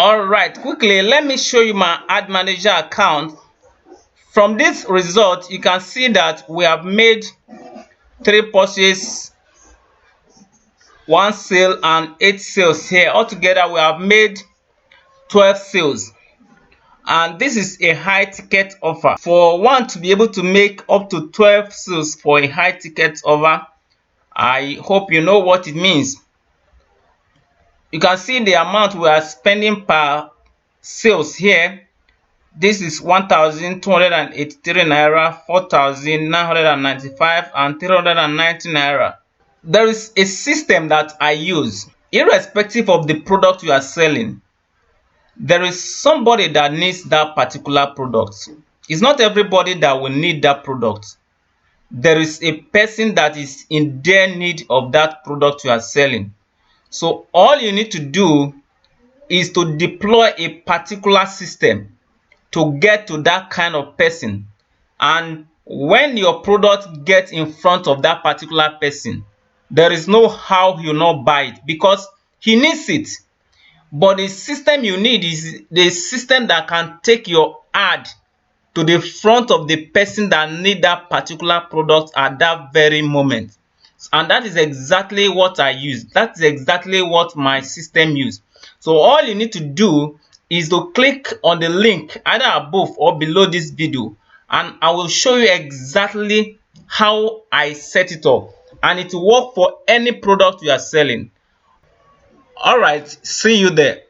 All right, quickly let me show you my ad manager account. From this result, you can see that we have made 3 purchases, 1 sale and 8 sales here. Altogether we have made 12 sales, and this is a high ticket offer. For one to be able to make up to 12 sales for a high ticket offer, I hope you know what it means. You can see the amount we are spending per sales here. This is 1,283 naira, 4,995 and 390 naira. There is a system that I use. Irrespective of the product you are selling, there is somebody that needs that particular product. It's not everybody that will need that product. There is a person that is in their need of that product you are selling. So all you need to do is to deploy a particular system to get to that kind of person. And when your product gets in front of that particular person, there is no how he'll not buy it because he needs it. But the system you need is the system that can take your ad to the front of the person that need that particular product at that very moment. And that is exactly what I use. That is exactly what my system use. So all you need to do is to click on the link either above or below this video, and I will show you exactly how I set it up, and it will work for any product you are selling. All right, see you there.